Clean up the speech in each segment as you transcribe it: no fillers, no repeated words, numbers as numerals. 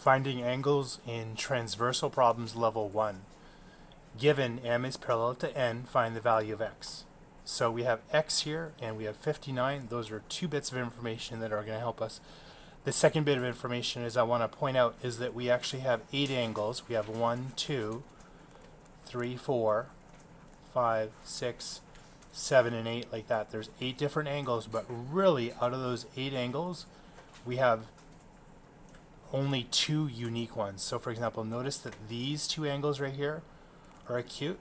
Finding angles in transversal problems level 1. Given m is parallel to n, find the value of x. So we have x here and we have 59. Those are two bits of information that are going to help us. The second bit of information is I want to point out is that we actually have 8 angles. We have 1, 2, 3, 4, 5, 6, 7, and 8 like that. There's 8 different angles, but really out of those 8 angles we have only 2 unique ones. So for example, notice that these 2 angles right here are acute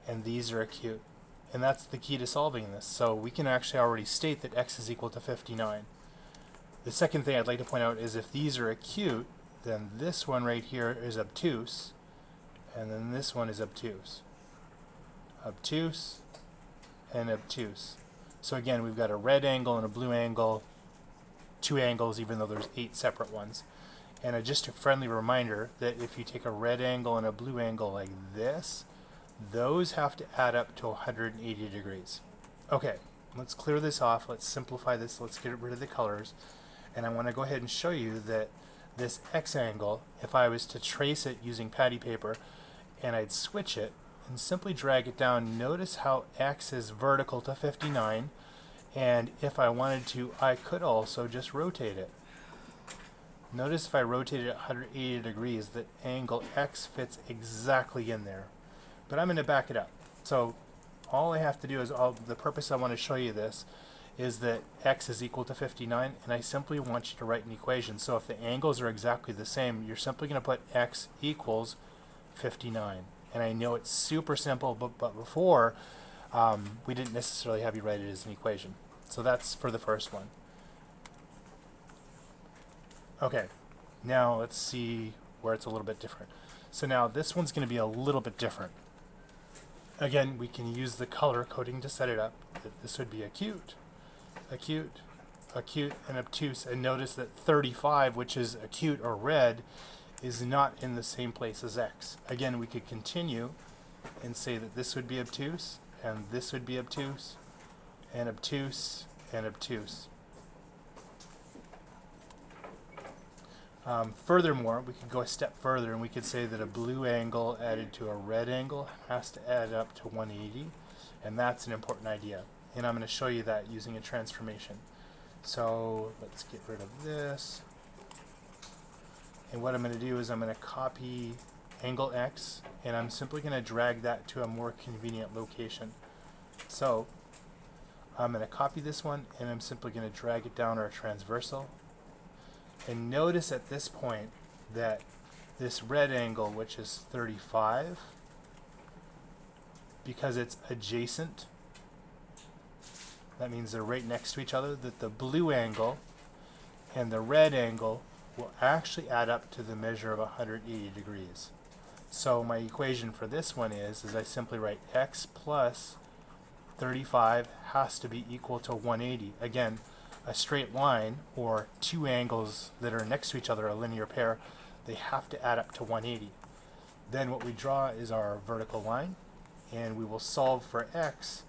and these are acute, and that's the key to solving this. So we can actually already state that x is equal to 59. The second thing I'd like to point out is if these are acute, then this one right here is obtuse, and then this one is obtuse. Obtuse and obtuse. So again, we've got a red angle and a blue angle, 2 angles even though there's 8 separate ones. And just a friendly reminder that if you take a red angle and a blue angle like this, those have to add up to 180 degrees. Okay, let's clear this off, let's simplify this, let's get rid of the colors. And I want to go ahead and show you that this x angle, if I was to trace it using patty paper and I'd switch it and simply drag it down, notice how x is vertical to 59. And if I wanted to, I could also just rotate it. Notice if I rotate it 180 degrees, that angle x fits exactly in there. But I'm going to back it up. So all I have to do is, the purpose I want to show you this is that x is equal to 59, and I simply want you to write an equation. So if the angles are exactly the same, you're simply going to put x equals 59. And I know it's super simple, but before, we didn't necessarily have you write it as an equation. So that's for the first one. Okay, now let's see where it's a little bit different. So now this one's going to be a little bit different. Again, we can use the color coding to set it up. This would be acute, acute, acute, and obtuse. And notice that 35, which is acute or red, is not in the same place as x. Again, we could continue and say that this would be obtuse, and this would be obtuse, and obtuse, and obtuse. Furthermore, we could go a step further and we could say that a blue angle added to a red angle has to add up to 180, and that's an important idea. And I'm going to show you that using a transformation. So let's get rid of this. And what I'm going to do is I'm going to copy angle x, and I'm simply going to drag that to a more convenient location. So I'm going to copy this one, and I'm simply going to drag it down our transversal. And notice at this point that this red angle, which is 35, because it's adjacent, that means they're right next to each other, that the blue angle and the red angle will actually add up to the measure of 180 degrees. So my equation for this one is I simply write x plus 35 has to be equal to 180. Again, a straight line, or 2 angles that are next to each other, a linear pair, they have to add up to 180. Then what we draw is our vertical line, and we will solve for x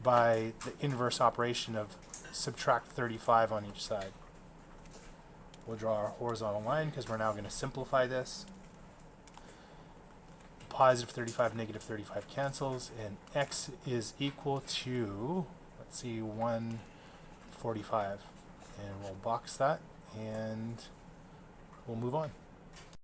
by the inverse operation of subtract 35 on each side. We'll draw our horizontal line because we're now going to simplify this. Positive 35, negative 35 cancels, and x is equal to, let's see, 145. And we'll box that, and we'll move on.